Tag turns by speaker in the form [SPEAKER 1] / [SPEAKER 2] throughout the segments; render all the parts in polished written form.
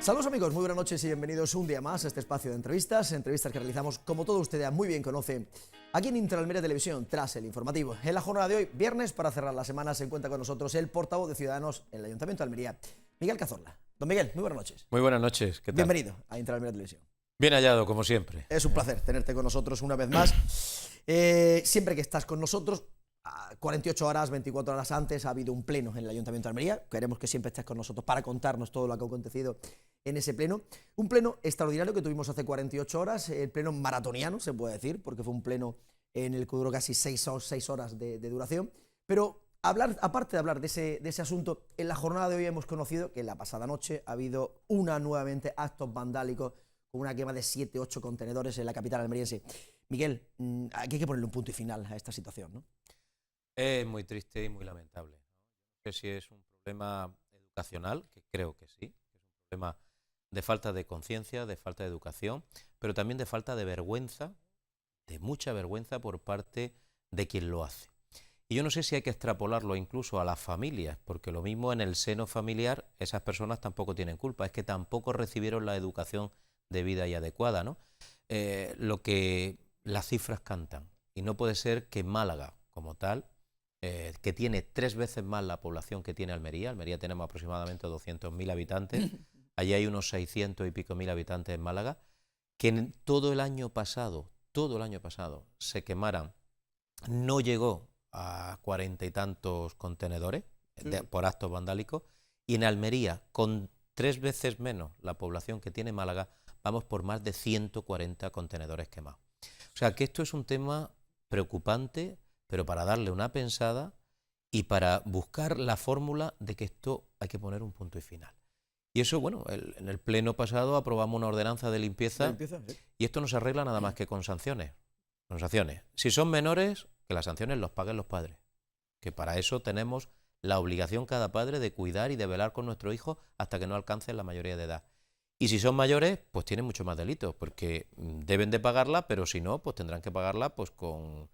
[SPEAKER 1] Saludos amigos, muy buenas noches y bienvenidos un día más a este espacio de entrevistas que realizamos, como todos ustedes ya muy bien conocen, aquí en Interalmería Televisión, tras el informativo. En la jornada de hoy, viernes, para cerrar la semana, se encuentra con nosotros el portavoz de Ciudadanos en el Ayuntamiento de Almería, Miguel Cazorla. Don Miguel, muy buenas noches.
[SPEAKER 2] Muy buenas noches, ¿qué tal?
[SPEAKER 1] Bienvenido a Interalmería Televisión.
[SPEAKER 2] Bien hallado, como siempre.
[SPEAKER 1] Es un placer tenerte con nosotros una vez más. Siempre que estás con nosotros, 48 horas, 24 horas antes, ha habido un pleno en el Ayuntamiento de Almería. Queremos que siempre estés con nosotros para contarnos todo lo que ha acontecido en ese pleno. Un pleno extraordinario que tuvimos hace 48 horas, el pleno maratoniano, se puede decir, porque fue un pleno en el que duró casi 6 horas de duración. Pero aparte de hablar de ese asunto, en la jornada de hoy hemos conocido que la pasada noche ha habido nuevamente actos vandálicos con una quema de 7-8 contenedores en la capital almeriense. Miguel, aquí hay que ponerle un punto y final a esta situación, ¿no?
[SPEAKER 2] Es muy triste y muy lamentable. No sé si es un problema educacional, que creo que sí, que es un problema de falta de conciencia, de falta de educación, pero también de falta de vergüenza, de mucha vergüenza por parte de quien lo hace. Y yo no sé si hay que extrapolarlo incluso a las familias, porque lo mismo en el seno familiar, esas personas tampoco tienen culpa, es que tampoco recibieron la educación debida y adecuada, ¿no? Lo que las cifras cantan, y no puede ser que Málaga, como tal, que tiene 3 veces más la población que tiene Almería tenemos aproximadamente 200.000 habitantes, allí hay unos 600 y pico mil habitantes en Málaga, que en todo el año pasado se quemaran, no llegó a 40 y tantos contenedores por actos vandálicos, y en Almería, con 3 veces menos la población que tiene Málaga, vamos por más de 140 contenedores quemados. O sea que esto es un tema preocupante, pero para darle una pensada y para buscar la fórmula de que esto hay que poner un punto y final. Y eso, bueno, en el pleno pasado aprobamos una ordenanza de limpieza,
[SPEAKER 1] Sí.
[SPEAKER 2] Y esto no se arregla nada más que con sanciones. Si son menores, que las sanciones los paguen los padres, que para eso tenemos la obligación cada padre de cuidar y de velar con nuestro hijo hasta que no alcancen la mayoría de edad. Y si son mayores, pues tienen mucho más delitos, porque deben de pagarla, pero si no, pues tendrán que pagarla pues con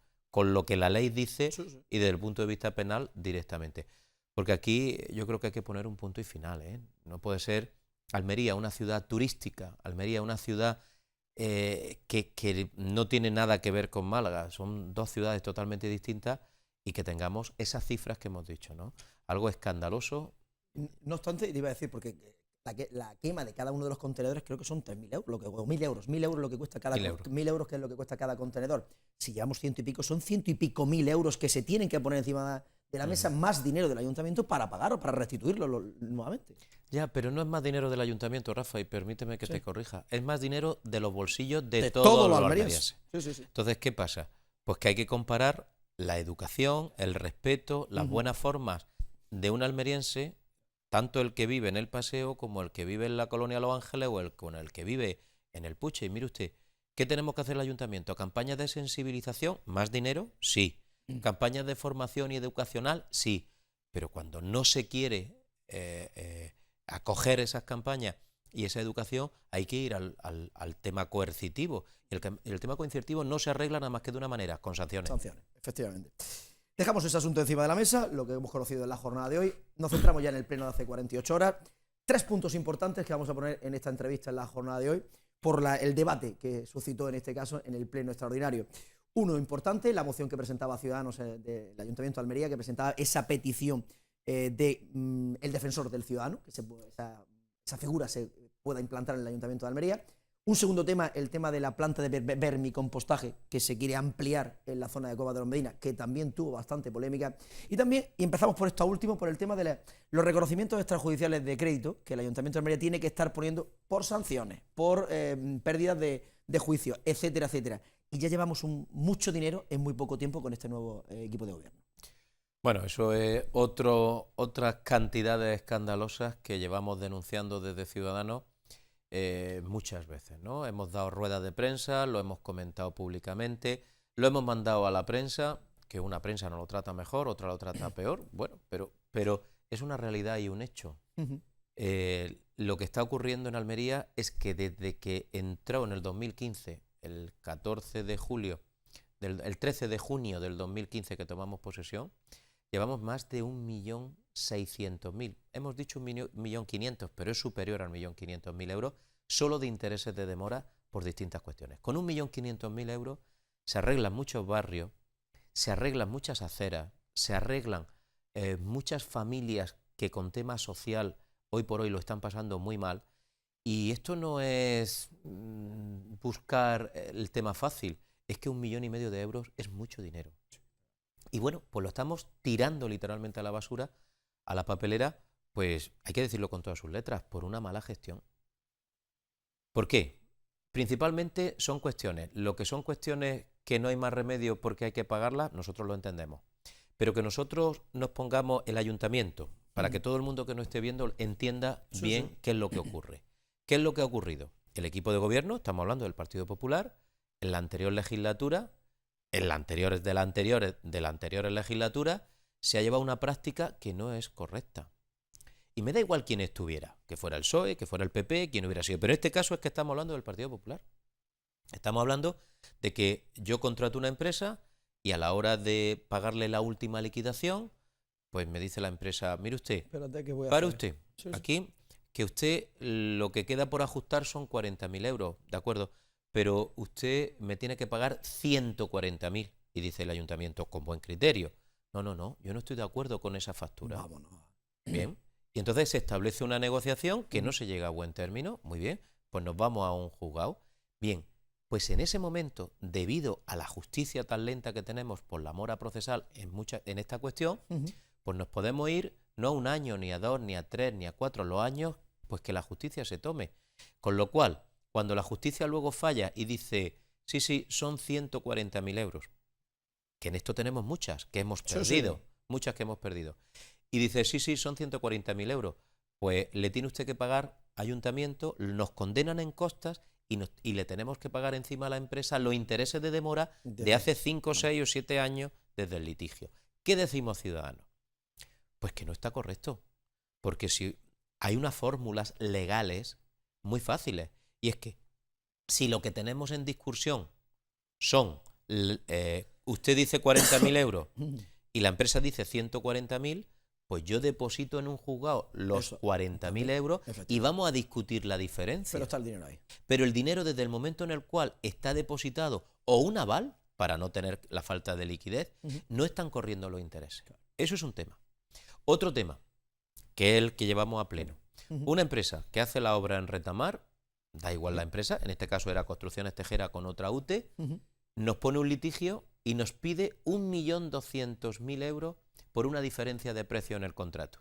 [SPEAKER 2] lo que la ley dice,
[SPEAKER 1] Sí.
[SPEAKER 2] y desde el punto de vista penal directamente. Porque aquí yo creo que hay que poner un punto y final, ¿eh? No puede ser Almería una ciudad turística, Almería una ciudad que no tiene nada que ver con Málaga, son dos ciudades totalmente distintas, y que tengamos esas cifras que hemos dicho, ¿no? Algo escandaloso.
[SPEAKER 1] No obstante, te iba a decir, porque la quema de cada uno de los contenedores creo que son 3.000 euros, o 1.000 euros, 1.000 euros lo que cuesta cada 1.000 euros, que es lo que cuesta cada contenedor. Si llevamos 100 y pico, son 100 y pico mil euros que se tienen que poner encima de la mesa, más dinero del ayuntamiento para pagar o para restituirlo nuevamente.
[SPEAKER 2] Ya, pero no es más dinero del ayuntamiento, Rafa, y permíteme que te corrija. Es más dinero de los bolsillos de
[SPEAKER 1] todos
[SPEAKER 2] todos
[SPEAKER 1] los
[SPEAKER 2] los
[SPEAKER 1] almerienses.
[SPEAKER 2] almerienses. Entonces, ¿qué pasa? Pues que hay que comparar la educación, el respeto, las buenas formas de un almeriense, tanto el que vive en el Paseo como el que vive en la Colonia Los Ángeles o el que vive en el Puche. Y mire usted, ¿qué tenemos que hacer el ayuntamiento? ¿Campañas de sensibilización? ¿Más dinero? Sí. ¿Campañas de formación y educacional? Sí. Pero cuando no se quiere acoger esas campañas y esa educación, hay que ir al tema coercitivo. El tema coercitivo no se arregla nada más que de una manera, con sanciones.
[SPEAKER 1] Sanciones, efectivamente. Dejamos ese asunto encima de la mesa, lo que hemos conocido en la jornada de hoy. Nos centramos ya en el pleno de hace 48 horas. 3 puntos importantes que vamos a poner en esta entrevista en la jornada de hoy, por el debate que suscitó en este caso en el pleno extraordinario. Uno importante, la moción que presentaba Ciudadanos del Ayuntamiento de Almería, que presentaba esa petición el defensor del ciudadano, que esa figura se pueda implantar en el Ayuntamiento de Almería. Un segundo tema, el tema de la planta de vermicompostaje, que se quiere ampliar en la zona de Cova de los Medina, que también tuvo bastante polémica. Y empezamos por esto último, por el tema de los reconocimientos extrajudiciales de crédito, que el Ayuntamiento de Almería tiene que estar poniendo por sanciones, por pérdidas de juicio, etcétera, etcétera. Y ya llevamos mucho dinero en muy poco tiempo con este nuevo equipo de gobierno.
[SPEAKER 2] Bueno, eso es otras cantidades escandalosas que llevamos denunciando desde Ciudadanos muchas veces, ¿no? Hemos dado ruedas de prensa, lo hemos comentado públicamente, lo hemos mandado a la prensa, que una prensa no lo trata mejor, otra lo trata peor, bueno, pero es una realidad y un hecho. Lo que está ocurriendo en Almería es que desde que entró en el 2015, el 14 de julio, el 13 de junio del 2015 que tomamos posesión, llevamos más de 1.000.000 1.600.000. Hemos dicho 1.500.000, pero es superior al 1.500.000 euros solo de intereses de demora por distintas cuestiones. Con 1.500.000 euros se arreglan muchos barrios, se arreglan muchas aceras, se arreglan muchas familias que con tema social hoy por hoy lo están pasando muy mal. Y esto no es buscar el tema fácil, es que 1,5 millones de euros es mucho dinero. Y bueno, pues lo estamos tirando literalmente a la basura, a la papelera, pues hay que decirlo con todas sus letras, por una mala gestión. ¿Por qué? Principalmente son cuestiones. Lo que son cuestiones que no hay más remedio porque hay que pagarlas, nosotros lo entendemos. Pero que nosotros nos pongamos el ayuntamiento, para que todo el mundo que nos esté viendo entienda bien qué es lo que ocurre. ¿Qué es lo que ha ocurrido? El equipo de gobierno, estamos hablando del Partido Popular, en la anterior legislatura, en la anterior de la anterior legislatura, se ha llevado una práctica que no es correcta. Y me da igual quién estuviera, que fuera el PSOE, que fuera el PP, quien hubiera sido. Pero en este caso es que estamos hablando del Partido Popular. Estamos hablando de que yo contrato una empresa y a la hora de pagarle la última liquidación, pues me dice la empresa, mire usted,
[SPEAKER 1] Espérate, que voy a
[SPEAKER 2] para
[SPEAKER 1] hacer.
[SPEAKER 2] usted, aquí, que usted lo que queda por ajustar son 40.000 euros, ¿de acuerdo? Pero usted me tiene que pagar 140.000. Y dice el ayuntamiento, con buen criterio. No, yo no estoy de acuerdo con esa factura.
[SPEAKER 1] Vámonos.
[SPEAKER 2] Bien. Y entonces se establece una negociación que no se llega a buen término. Muy bien, pues nos vamos a un juzgado. Bien, pues en ese momento, debido a la justicia tan lenta que tenemos por la mora procesal en esta cuestión, pues nos podemos ir no a 1 año, ni a 2, ni a 3, ni a 4, los años pues que la justicia se tome. Con lo cual, cuando la justicia luego falla y dice, sí, son 140.000 euros, que en esto tenemos muchas que hemos perdido, muchas que hemos perdido, y dice, sí, son 140.000 euros, pues le tiene usted que pagar ayuntamiento, nos condenan en costas y le tenemos que pagar encima a la empresa los intereses de demora de hace 5, 6 o 7 años desde el litigio. ¿Qué decimos ciudadanos? Pues que no está correcto, porque si hay unas fórmulas legales muy fáciles, y es que si lo que tenemos en discusión son, usted dice 40.000 euros y la empresa dice 140.000, pues yo deposito en un juzgado los 40.000 euros y vamos a discutir la diferencia.
[SPEAKER 1] Pero está el dinero ahí.
[SPEAKER 2] Pero el dinero, desde el momento en el cual está depositado o un aval, para no tener la falta de liquidez, no están corriendo los intereses. Eso es un tema. Otro tema, que es el que llevamos a pleno. Una empresa que hace la obra en Retamar, da igual la empresa, en este caso era Construcciones Tejera con otra UTE, nos pone un litigio y nos pide 1.200.000 euros por una diferencia de precio en el contrato.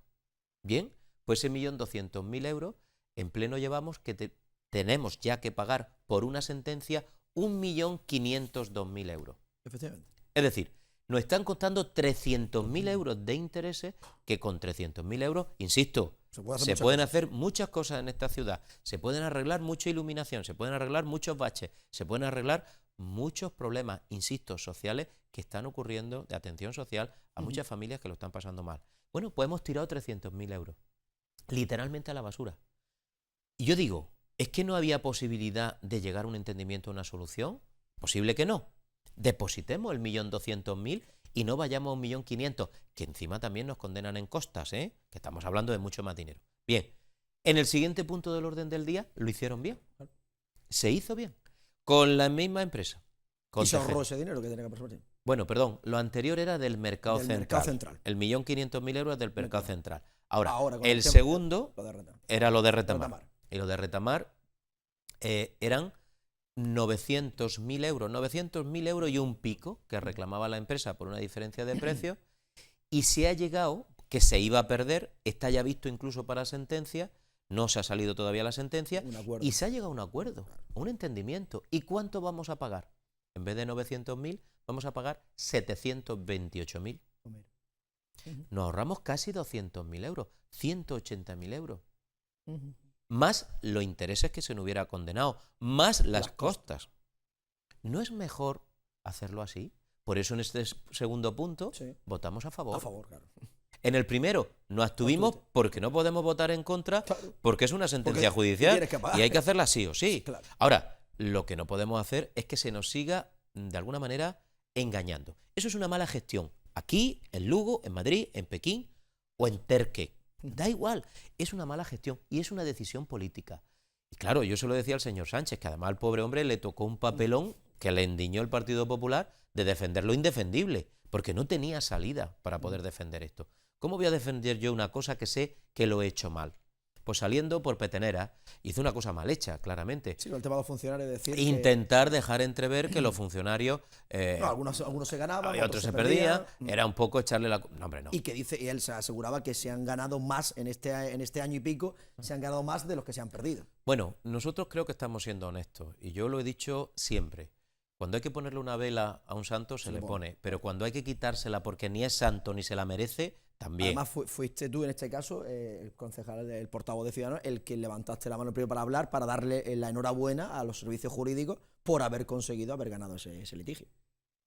[SPEAKER 2] Bien, pues ese 1.200.000 euros en pleno llevamos que tenemos ya que pagar por una sentencia 1.502.000 euros.
[SPEAKER 1] Efectivamente.
[SPEAKER 2] Es decir, nos están costando 300.000 euros de intereses que con 300.000 euros, insisto, se pueden hacer muchas cosas en esta ciudad. Se pueden arreglar mucha iluminación, se pueden arreglar muchos baches, se pueden arreglar muchos problemas, insisto, sociales que están ocurriendo de atención social a muchas familias que lo están pasando mal. Bueno, pues hemos tirado 300.000 euros, literalmente a la basura. Y yo digo, ¿es que no había posibilidad de llegar a un entendimiento, a una solución? Posible que no. Depositemos el 1.200.000 y no vayamos a 1.500.000, que encima también nos condenan en costas, que estamos hablando de mucho más dinero. Bien, en el siguiente punto del orden del día lo hicieron bien. Se hizo bien. Con la misma empresa.
[SPEAKER 1] Y se ahorró ese dinero que tenía que pasar.
[SPEAKER 2] Bueno, perdón, lo anterior era del mercado central. El 1.500.000 euros es del mercado central. Ahora el segundo era lo de Retamar. Y lo de Retamar eran 900.000 euros. 900.000 euros y un pico que reclamaba la empresa por una diferencia de precio. Y se ha llegado, que se iba a perder, está ya visto incluso para sentencia, no se ha salido todavía la sentencia, y se ha llegado a un acuerdo, a un entendimiento. ¿Y cuánto vamos a pagar? En vez de 900.000, vamos a pagar 728.000. Nos ahorramos casi 200.000 euros, 180.000 euros. Más los intereses que se nos hubiera condenado, más las costas. ¿No es mejor hacerlo así? Por eso en este segundo punto votamos a favor.
[SPEAKER 1] A favor, claro.
[SPEAKER 2] En el primero nos abstuvimos porque no podemos votar en contra, porque es una sentencia judicial y hay que hacerla sí o sí. Claro. Ahora, lo que no podemos hacer es que se nos siga, de alguna manera, engañando. Eso es una mala gestión. Aquí, en Lugo, en Madrid, en Pekín o en Terque. Da igual, es una mala gestión y es una decisión política. Y claro, yo se lo decía al señor Sánchez, que además al pobre hombre le tocó un papelón que le endiñó el Partido Popular de defender lo indefendible, porque no tenía salida para poder defender esto. ¿Cómo voy a defender yo una cosa que sé que lo he hecho mal? Pues saliendo por petenera, hizo una cosa mal hecha, claramente.
[SPEAKER 1] Sí, el tema de los funcionarios, es decir,
[SPEAKER 2] intentar dejar entrever que los funcionarios...
[SPEAKER 1] no, algunos se ganaban,
[SPEAKER 2] y otros se perdían. Era un poco echarle la... No, hombre, no.
[SPEAKER 1] Y que dice, y él se aseguraba que se han ganado más en este año y pico, se han ganado más de los que se han perdido.
[SPEAKER 2] Bueno, nosotros creo que estamos siendo honestos, y yo lo he dicho siempre. Cuando hay que ponerle una vela a un santo, se le pone. Pero cuando hay que quitársela porque ni es santo ni se la merece, también.
[SPEAKER 1] Además, fuiste tú, en este caso, el concejal, el portavoz de Ciudadanos, el que levantaste la mano primero para hablar, para darle la enhorabuena a los servicios jurídicos por haber conseguido haber ganado ese litigio.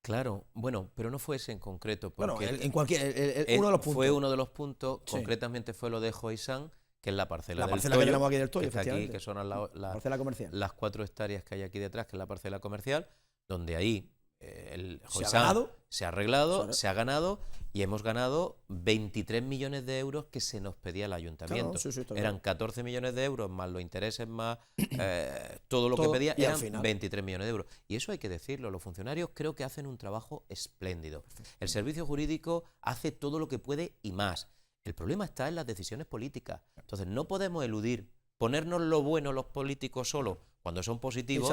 [SPEAKER 2] Claro, bueno, pero no fue ese en concreto. Porque
[SPEAKER 1] bueno, en cualquier, uno de los puntos.
[SPEAKER 2] Fue uno de los puntos,
[SPEAKER 1] sí.
[SPEAKER 2] Concretamente fue lo de Joisán, que es la parcela del
[SPEAKER 1] parcela
[SPEAKER 2] Toyo,
[SPEAKER 1] que tenemos aquí del Toyo,
[SPEAKER 2] que está aquí, que son
[SPEAKER 1] la parcela comercial.
[SPEAKER 2] Las 4 hectáreas que hay aquí detrás, que es la parcela comercial, donde ahí el
[SPEAKER 1] Joisán
[SPEAKER 2] se ha arreglado, se ha ganado y hemos ganado 23 millones de euros que se nos pedía el ayuntamiento.
[SPEAKER 1] Claro, sí,
[SPEAKER 2] eran 14 millones de euros más los intereses, más todo lo que pedía, eran 23 millones de euros. Y eso hay que decirlo, los funcionarios creo que hacen un trabajo espléndido. El servicio jurídico hace todo lo que puede y más. El problema está en las decisiones políticas. Entonces no podemos eludir, ponernos lo bueno los políticos solo cuando son positivos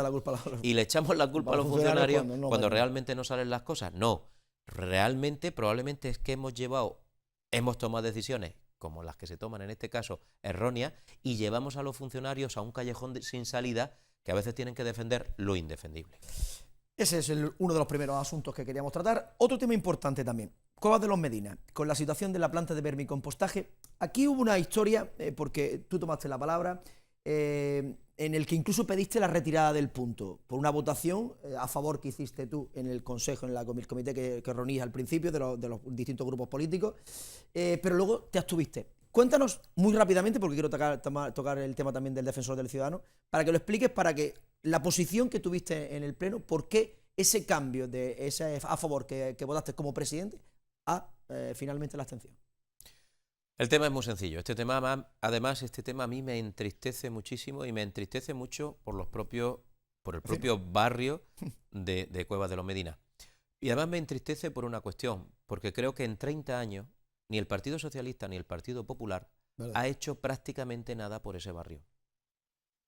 [SPEAKER 2] y le echamos la culpa a los funcionarios cuando realmente no salen las cosas. No, realmente probablemente es que hemos tomado decisiones como las que se toman en este caso erróneas y llevamos a los funcionarios a un callejón sin salida que a veces tienen que defender lo indefendible.
[SPEAKER 1] Ese es uno de los primeros asuntos que queríamos tratar. Otro tema importante también, Cuevas de los Medina, con la situación de la planta de vermicompostaje. Aquí hubo una historia, porque tú tomaste la palabra, en el que incluso pediste la retirada del punto, por una votación a favor que hiciste tú en el consejo, en el comité que reunís al principio de los distintos grupos políticos, pero luego te abstuviste. Cuéntanos muy rápidamente, porque quiero tocar el tema también del defensor del ciudadano, para que lo expliques, para que la posición que tuviste en el pleno, por qué ese cambio de ese a favor que votaste como presidente a finalmente la abstención.
[SPEAKER 2] El tema es muy sencillo. Además, este tema a mí me entristece muchísimo y me entristece mucho por el propio barrio de Cuevas de los Medina. Y además me entristece por una cuestión, porque creo que en 30 años ni el Partido Socialista ni el Partido Popular ha hecho prácticamente nada por ese barrio.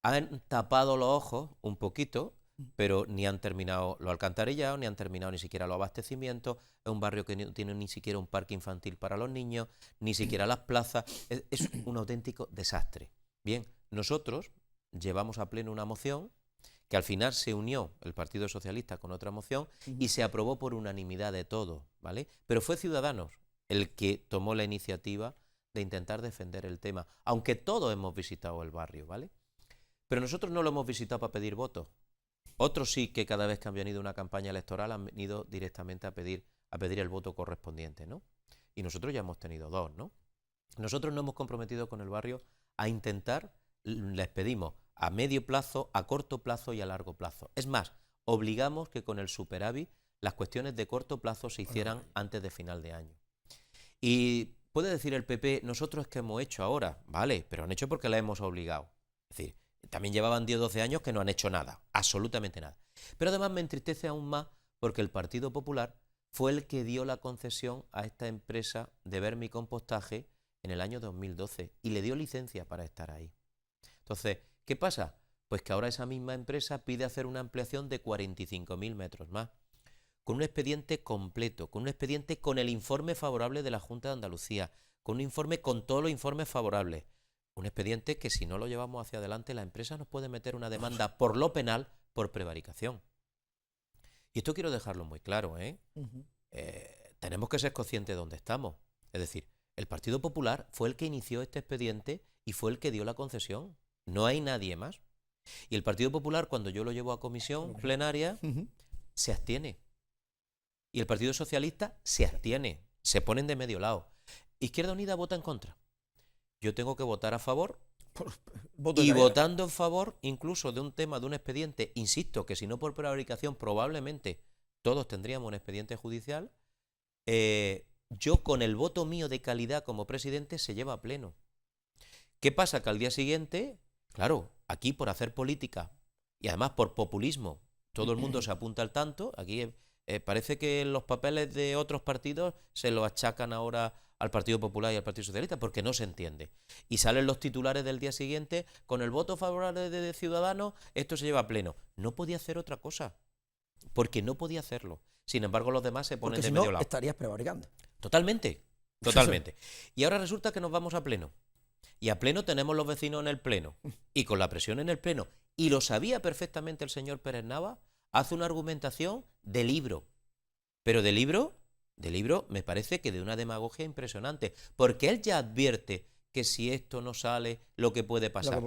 [SPEAKER 2] Han tapado los ojos un poquito, pero ni han terminado los alcantarillados, ni han terminado ni siquiera los abastecimientos. Es un barrio que no tiene ni siquiera un parque infantil para los niños, ni siquiera las plazas. Es un auténtico desastre. Bien, nosotros llevamos a pleno una moción que al final se unió el Partido Socialista con otra moción y se aprobó por unanimidad de todos, ¿vale? Pero fue Ciudadanos el que tomó la iniciativa de intentar defender el tema, aunque todos hemos visitado el barrio, ¿vale? Pero nosotros no lo hemos visitado para pedir votos. Otros sí que cada vez que han venido a una campaña electoral han venido directamente a pedir el voto correspondiente, ¿no? Y nosotros ya hemos tenido 2, ¿no? Nosotros nos hemos comprometido con el barrio a intentar, les pedimos a medio plazo, a corto plazo y a largo plazo. Es más, obligamos que con el superávit las cuestiones de corto plazo se hicieran antes de final de año. Y puede decir el PP, nosotros es que hemos hecho ahora, vale, pero han hecho porque la hemos obligado. Es decir, también llevaban 10 o 12 años que no han hecho nada, absolutamente nada. Pero además me entristece aún más porque el Partido Popular fue el que dio la concesión a esta empresa de vermicompostaje en el año 2012 y le dio licencia para estar ahí. Entonces, ¿qué pasa? Pues que ahora esa misma empresa pide hacer una ampliación de 45.000 metros más, con un expediente completo, con un expediente con el informe favorable de la Junta de Andalucía, con un informe con todos los informes favorables. Un expediente que si no lo llevamos hacia adelante, la empresa nos puede meter una demanda por lo penal por prevaricación. Y esto quiero dejarlo muy claro, ¿eh? Tenemos que ser conscientes de dónde estamos. Es decir, el Partido Popular fue el que inició este expediente y fue el que dio la concesión. No hay nadie más. Y el Partido Popular, cuando yo lo llevo a comisión plenaria, se abstiene. Y el Partido Socialista se abstiene. Se ponen de medio lado. Izquierda Unida vota en contra. Yo tengo que votar a favor y votando en favor incluso de un tema, de un expediente, insisto que si no por prevaricación probablemente todos tendríamos un expediente judicial, yo con el voto mío de calidad como presidente se lleva a pleno. ¿Qué pasa? Que al día siguiente, claro, aquí por hacer política y además por populismo, todo el mundo se apunta al tanto. Aquí parece que los papeles de otros partidos se los achacan ahora al Partido Popular y al Partido Socialista, porque no se entiende. Y salen los titulares del día siguiente, con el voto favorable de Ciudadanos, esto se lleva a pleno. No podía hacer otra cosa, porque no podía hacerlo. Sin embargo, los demás se ponen
[SPEAKER 1] Porque
[SPEAKER 2] de
[SPEAKER 1] si
[SPEAKER 2] medio
[SPEAKER 1] no,
[SPEAKER 2] lado.
[SPEAKER 1] estarías prevaricando.
[SPEAKER 2] Totalmente, totalmente. Y ahora resulta que nos vamos a pleno. Y a pleno tenemos los vecinos en el pleno. Y con la presión en el pleno, y lo sabía perfectamente el señor Pérez Nava, hace una argumentación de libro. Pero de libro me parece que de una demagogia impresionante. Porque él ya advierte que si esto no sale, lo que puede pasar.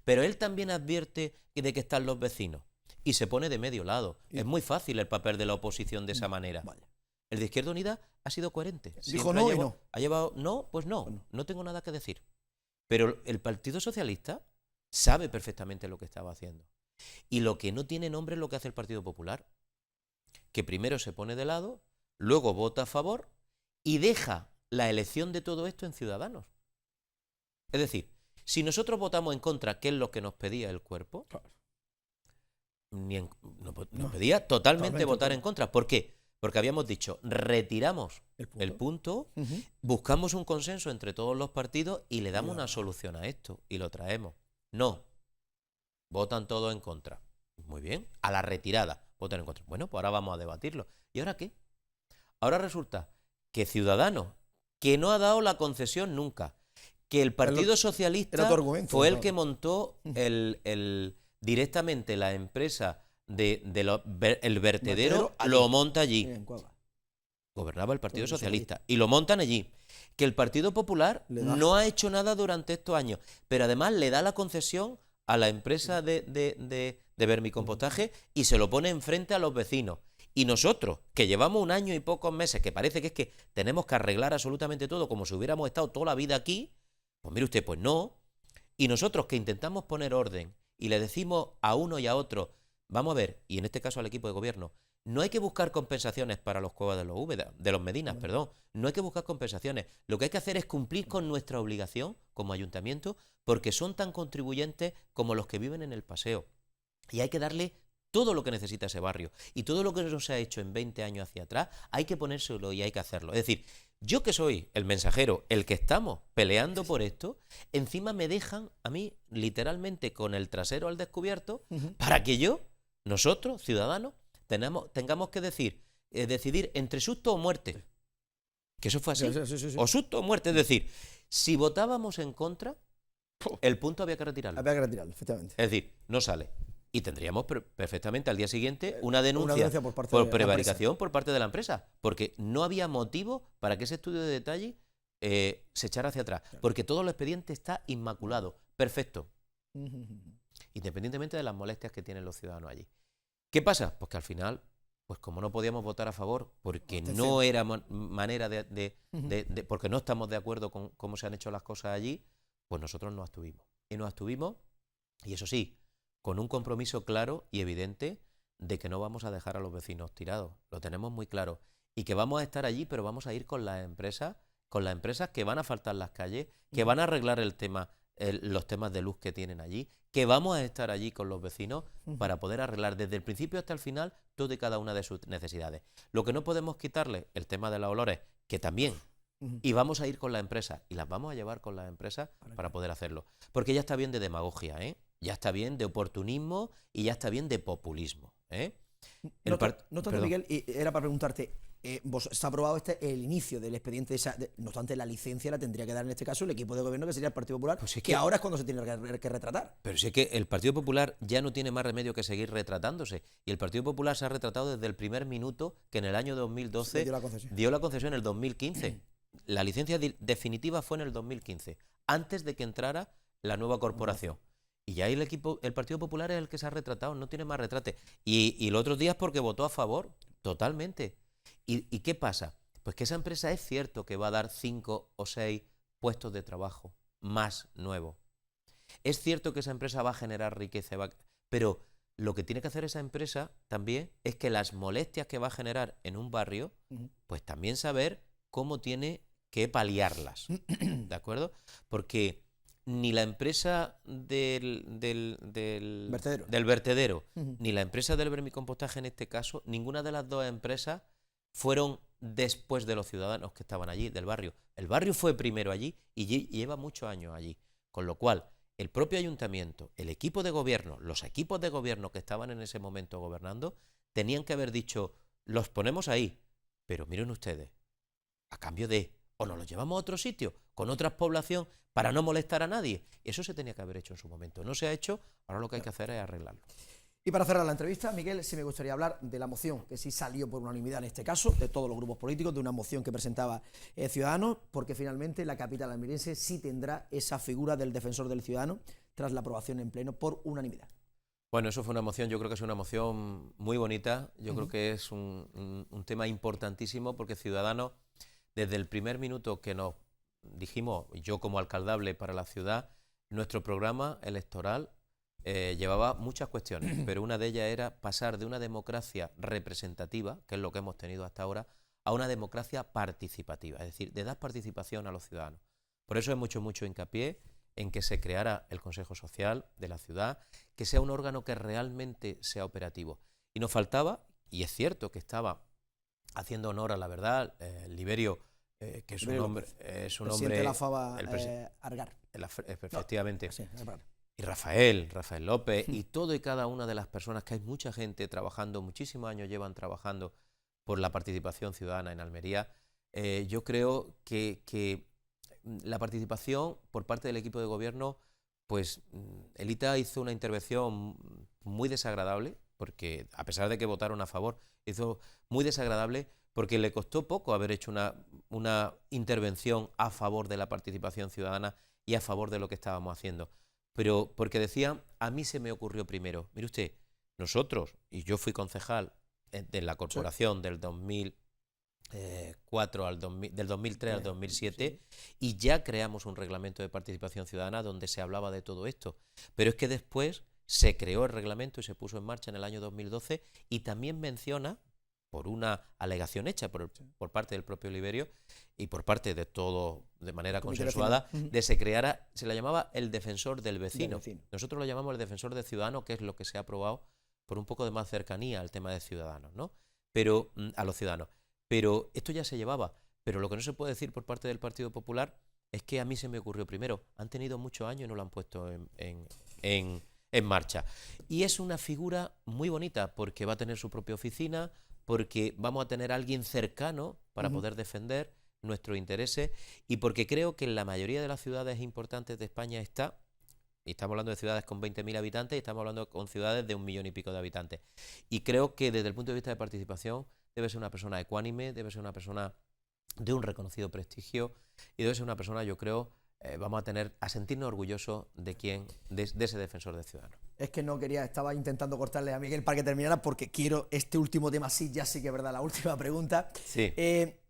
[SPEAKER 2] Pero él también advierte de que están los vecinos. Y se pone de medio lado. Es muy fácil el papel de la oposición de esa manera.
[SPEAKER 1] Vale.
[SPEAKER 2] El de Izquierda Unida ha sido coherente.
[SPEAKER 1] Dijo no y no.
[SPEAKER 2] Ha llevado no, pues no. No tengo nada que decir. Pero el Partido Socialista sabe perfectamente lo que estaba haciendo. Y lo que no tiene nombre es lo que hace el Partido Popular. Que primero se pone de lado, luego vota a favor y deja la elección de todo esto en Ciudadanos. Es decir, si nosotros votamos en contra, ¿qué es lo que nos pedía el cuerpo?
[SPEAKER 1] Claro.
[SPEAKER 2] Nos pedía totalmente votar en contra. ¿Por qué? Porque habíamos dicho, retiramos el punto, buscamos un consenso entre todos los partidos y le damos una solución a esto y lo traemos. No, votan todos en contra. Muy bien, a la retirada, votan en contra. Bueno, pues ahora vamos a debatirlo. ¿Y ahora qué? Ahora resulta que Ciudadanos, que no ha dado la concesión nunca, que el Partido Socialista fue el que montó directamente la empresa el vertedero, lo monta allí. Gobernaba el Partido Socialista y lo montan allí. Que el Partido Popular no ha hecho nada durante estos años, pero además le da la concesión a la empresa de vermicompostaje y se lo pone enfrente a los vecinos. Y nosotros, que llevamos un año y pocos meses, que parece que es que tenemos que arreglar absolutamente todo como si hubiéramos estado toda la vida aquí, pues mire usted, pues no. Y nosotros que intentamos poner orden y le decimos a uno y a otro, vamos a ver, y en este caso al equipo de gobierno, no hay que buscar compensaciones para los Cuevas de los Úbedas, de los Medinas, perdón. No hay que buscar compensaciones. Lo que hay que hacer es cumplir con nuestra obligación como ayuntamiento, porque son tan contribuyentes como los que viven en el paseo. Y hay que darle todo lo que necesita ese barrio. Y todo lo que no se ha hecho en 20 años hacia atrás, hay que ponérselo y hay que hacerlo. Es decir, yo que soy el mensajero, el que estamos peleando por esto, encima me dejan a mí literalmente con el trasero al descubierto para que nosotros, ciudadanos, tengamos que decidir entre susto o muerte. Que eso fue así. Sí. O susto o muerte. Es decir, si votábamos en contra, el punto había que retirarlo.
[SPEAKER 1] Había que retirarlo, efectivamente.
[SPEAKER 2] Es decir, no sale. Y tendríamos perfectamente al día siguiente una denuncia por prevaricación por parte de la empresa. Porque no había motivo para que ese estudio de detalle se echara hacia atrás. Porque todo el expediente está inmaculado. Perfecto. Independientemente de las molestias que tienen los ciudadanos allí. ¿Qué pasa? Pues que al final, pues como no podíamos votar a favor, porque no era manera porque no estamos de acuerdo con cómo se han hecho las cosas allí, pues nosotros nos abstuvimos. Y eso sí, con un compromiso claro y evidente de que no vamos a dejar a los vecinos tirados. Lo tenemos muy claro. Y que vamos a estar allí, pero vamos a ir con las empresas que van a asfaltar las calles, que van a arreglar los temas de luz que tienen allí, que vamos a estar allí con los vecinos para poder arreglar desde el principio hasta el final todo y cada una de sus necesidades. Lo que no podemos quitarle, el tema de los olores, que también, y vamos a ir con las empresas, y las vamos a llevar con las empresas para poder hacerlo. Porque ya está bien de demagogia, ya está bien de oportunismo y ya está bien de populismo.
[SPEAKER 1] No tanto, Miguel, y era para preguntarte, está aprobado el inicio del expediente, no obstante la licencia la tendría que dar en este caso el equipo de gobierno, que sería el Partido Popular, pues que ahora es cuando se tiene que retratar.
[SPEAKER 2] Pero sí que el Partido Popular ya no tiene más remedio que seguir retratándose, y el Partido Popular se ha retratado desde el primer minuto que en el año 2012 dio la concesión en el 2015. La licencia definitiva fue en el 2015, antes de que entrara la nueva corporación. Y ya el Partido Popular es el que se ha retratado, no tiene más retrate. Y los otros días porque votó a favor, totalmente. ¿Y qué pasa? Pues que esa empresa es cierto que va a dar 5 o 6 puestos de trabajo más nuevos. Es cierto que esa empresa va a generar riqueza, pero lo que tiene que hacer esa empresa también es que las molestias que va a generar en un barrio, pues también saber cómo tiene que paliarlas, ¿de acuerdo? Porque ni la empresa del vertedero, ni la empresa del vermicompostaje en este caso, ninguna de las dos empresas fueron después de los ciudadanos que estaban allí, del barrio. El barrio fue primero allí y lleva muchos años allí. Con lo cual, el propio ayuntamiento, el equipo de gobierno, los equipos de gobierno que estaban en ese momento gobernando, tenían que haber dicho, los ponemos ahí, pero miren ustedes, a cambio de, o nos los llevamos a otro sitio, con otra población, para no molestar a nadie. Eso se tenía que haber hecho en su momento. No se ha hecho, ahora lo que hay que hacer es arreglarlo.
[SPEAKER 1] Y para cerrar la entrevista, Miguel, sí me gustaría hablar de la moción, que sí salió por unanimidad en este caso, de todos los grupos políticos, de una moción que presentaba Ciudadanos, porque finalmente la capital almeriense sí tendrá esa figura del defensor del ciudadano tras la aprobación en pleno por unanimidad.
[SPEAKER 2] Bueno, eso fue una moción, yo creo que es una moción muy bonita, yo creo que es un tema importantísimo porque Ciudadanos, desde el primer minuto que nos dijimos, yo como alcaldable para la ciudad, nuestro programa electoral llevaba muchas cuestiones, pero una de ellas era pasar de una democracia representativa, que es lo que hemos tenido hasta ahora, a una democracia participativa, es decir, de dar participación a los ciudadanos. Por eso hemos hecho mucho hincapié en que se creara el Consejo Social de la ciudad, que sea un órgano que realmente sea operativo. Y nos faltaba, y es cierto que estaba haciendo honor a la verdad, Liberio, que es un hombre...
[SPEAKER 1] presidente de la FABA, Argar.
[SPEAKER 2] Efectivamente.
[SPEAKER 1] No, sí,
[SPEAKER 2] y Rafael López, y todo y cada una de las personas, que hay mucha gente trabajando, muchísimos años llevan trabajando por la participación ciudadana en Almería. Yo creo que la participación por parte del equipo de gobierno, pues Elita hizo una intervención muy desagradable, porque a pesar de que votaron a favor, hizo muy desagradable porque le costó poco haber hecho una intervención a favor de la participación ciudadana y a favor de lo que estábamos haciendo. Pero porque decían, a mí se me ocurrió primero. Mire usted, nosotros, y yo fui concejal de la corporación del 2004 del 2003 al 2007, y ya creamos un reglamento de participación ciudadana donde se hablaba de todo esto. Pero es que después se creó el reglamento y se puso en marcha en el año 2012 y también menciona, por una alegación hecha por parte del propio Liberio y por parte de todo de manera consensuada, de se creara, se la llamaba el defensor del vecino. Nosotros lo llamamos el defensor del ciudadano, que es lo que se ha aprobado por un poco de más cercanía al tema de ciudadanos, ¿no? Pero a los ciudadanos. Pero esto ya se llevaba. Pero lo que no se puede decir por parte del Partido Popular es que a mí se me ocurrió primero. Han tenido muchos años y no lo han puesto en marcha. Y es una figura muy bonita porque va a tener su propia oficina, porque vamos a tener a alguien cercano para poder defender nuestros intereses y porque creo que en la mayoría de las ciudades importantes de España está, y estamos hablando de ciudades con 20.000 habitantes y estamos hablando con ciudades de 1 millón y pico de habitantes. Y creo que desde el punto de vista de participación debe ser una persona ecuánime, debe ser una persona de un reconocido prestigio y debe ser una persona, yo creo, vamos a sentirnos orgullosos de ese defensor del ciudadano.
[SPEAKER 1] Es que no quería, estaba intentando cortarle a Miguel para que terminara porque quiero este último tema, sí, ya sí que es verdad, la última pregunta.
[SPEAKER 2] Sí.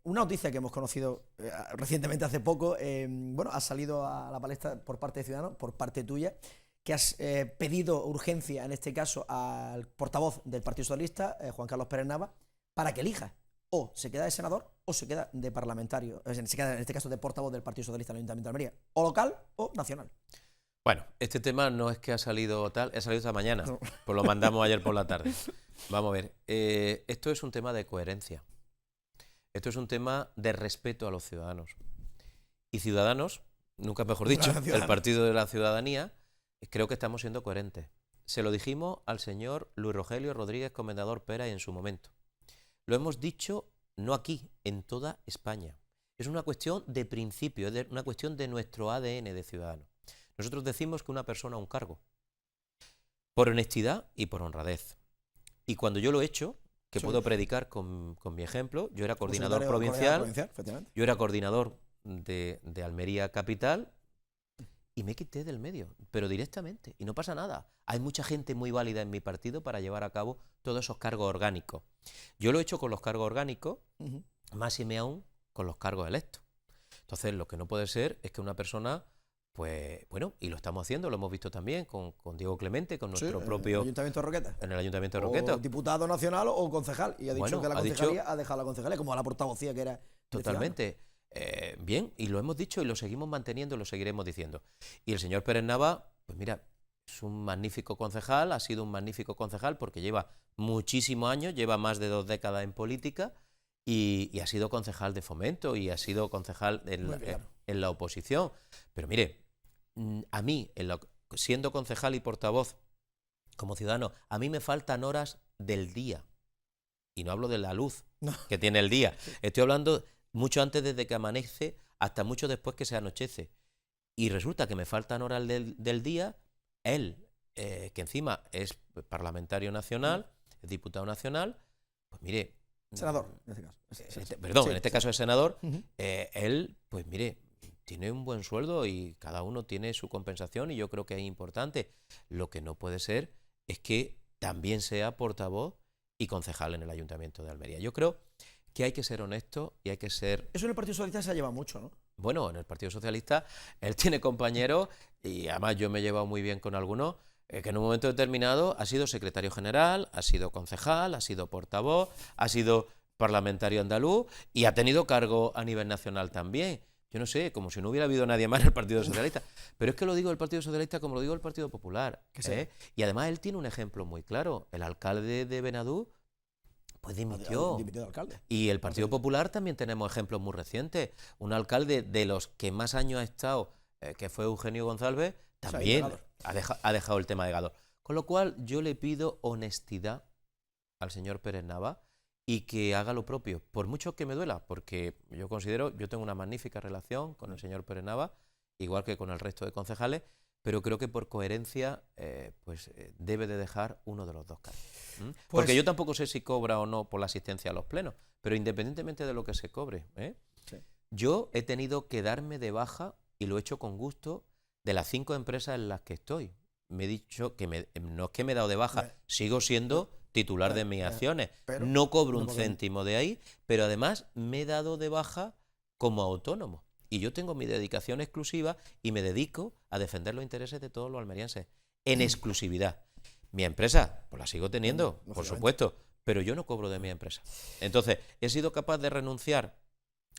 [SPEAKER 1] Una noticia que hemos conocido recientemente, hace poco, bueno, ha salido a la palestra por parte de Ciudadanos, por parte tuya, que has pedido urgencia, en este caso, al portavoz del Partido Socialista, Juan Carlos Pérez Nava, para que elija o se queda de senador o se queda de parlamentario, se queda en este caso de portavoz del Partido Socialista en el Ayuntamiento de Almería, o local o nacional.
[SPEAKER 2] Bueno, este tema no es que ha salido tal, ha salido esta mañana, pues lo mandamos ayer por la tarde. Vamos a ver, esto es un tema de coherencia, esto es un tema de respeto a los ciudadanos. Y Ciudadanos, nunca mejor dicho, el Partido de la Ciudadanía, creo que estamos siendo coherentes. Se lo dijimos al señor Luis Rogelio Rodríguez Comendador Pera en su momento. Lo hemos dicho no aquí, en toda España. Es una cuestión de principio, es una cuestión de nuestro ADN de ciudadano. Nosotros decimos que una persona un cargo, por honestidad y por honradez. Y cuando yo lo he hecho, que puedo predicar con mi ejemplo, yo era coordinador provincial, yo era coordinador de Almería Capital y me quité del medio, pero directamente, y no pasa nada. Hay mucha gente muy válida en mi partido para llevar a cabo todos esos cargos orgánicos. Yo lo he hecho con los cargos orgánicos, más y me aún con los cargos electos. Entonces, lo que no puede ser es que una persona, pues, bueno, y lo estamos haciendo, lo hemos visto también con Diego Clemente, con nuestro propio...
[SPEAKER 1] En el Ayuntamiento de Roqueta.
[SPEAKER 2] En el Ayuntamiento de Roqueta.
[SPEAKER 1] O diputado nacional o concejal, y ha dicho que la concejalía ha dejado la concejalía, como a la portavocía que era
[SPEAKER 2] totalmente. Bien, y lo hemos dicho y lo seguimos manteniendo y lo seguiremos diciendo. Y el señor Pérez Nava, pues mira, es un magnífico concejal, ha sido un magnífico concejal porque lleva muchísimos años, lleva más de 2 décadas en política y ha sido concejal de Fomento y ha sido concejal en la oposición. Pero mire, a mí, siendo concejal y portavoz como ciudadano, a mí me faltan horas del día. Y no hablo de la luz que tiene el día. Estoy hablando mucho antes desde que amanece hasta mucho después que se anochece. Y resulta que me faltan horas del día. Él, que encima es parlamentario nacional, es diputado nacional, pues mire...
[SPEAKER 1] Senador, en este caso.
[SPEAKER 2] Perdón, en este caso es senador. Él, pues mire, tiene un buen sueldo y cada uno tiene su compensación y yo creo que es importante. Lo que no puede ser es que también sea portavoz y concejal en el Ayuntamiento de Almería. Yo creo que hay que ser honesto y hay que ser...
[SPEAKER 1] Eso en el Partido Socialista se ha llevado mucho, ¿no?
[SPEAKER 2] Bueno, en el Partido Socialista él tiene compañeros y además yo me he llevado muy bien con algunos que en un momento determinado ha sido secretario general, ha sido concejal, ha sido portavoz, ha sido parlamentario andaluz y ha tenido cargo a nivel nacional también. Yo no sé, como si no hubiera habido nadie más en el Partido Socialista. Pero es que lo digo del Partido Socialista como lo digo del Partido Popular. Y además él tiene un ejemplo muy claro. El alcalde de Benadú pues dimitió.
[SPEAKER 1] Dimitió de alcalde.
[SPEAKER 2] Y el Partido Popular también tenemos ejemplos muy recientes. Un alcalde de los que más años ha estado, que fue Eugenio González, también ha dejado el tema de Gador. Con lo cual yo le pido honestidad al señor Pérez Nava y que haga lo propio, por mucho que me duela, porque yo tengo una magnífica relación con el señor Pérez Nava, igual que con el resto de concejales, pero creo que por coherencia debe de dejar uno de los dos cargos. Porque yo tampoco sé si cobra o no por la asistencia a los plenos, pero independientemente de lo que se cobre, yo he tenido que darme de baja, y lo he hecho con gusto, de las 5 empresas en las que estoy. Me he dicho que no es que me he dado de baja, sigo siendo titular de mis acciones, no cobro un céntimo de ahí, pero además me he dado de baja como autónomo. Y yo tengo mi dedicación exclusiva y me dedico a defender los intereses de todos los almerienses, en exclusividad. Mi empresa, pues la sigo teniendo, por supuesto, pero yo no cobro de mi empresa. Entonces, he sido capaz de renunciar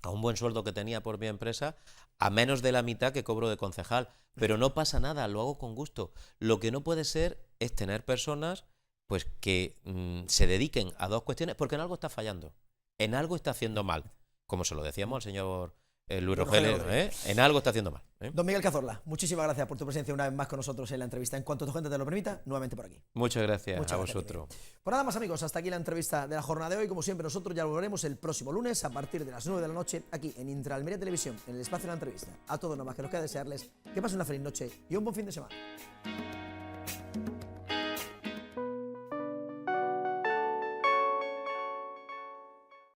[SPEAKER 2] a un buen sueldo que tenía por mi empresa a menos de la mitad que cobro de concejal. Pero no pasa nada, lo hago con gusto. Lo que no puede ser es tener personas pues que se dediquen a 2 cuestiones, porque en algo está fallando, en algo está haciendo mal, como se lo decíamos al señor Luis Rogelio, en algo está haciendo mal.
[SPEAKER 1] Don Miguel Cazorla, muchísimas gracias por tu presencia una vez más con nosotros en la entrevista. En cuanto tu gente te lo permita, nuevamente por aquí.
[SPEAKER 2] Muchas gracias a vosotros.
[SPEAKER 1] Pues nada más, amigos, hasta aquí la entrevista de la jornada de hoy. Como siempre, nosotros ya volveremos el próximo lunes a partir de las 9 de la noche aquí en Intraalmería Televisión, en el espacio de la entrevista. A todos, nada más que nos queda desearles que pasen una feliz noche y un buen fin de semana.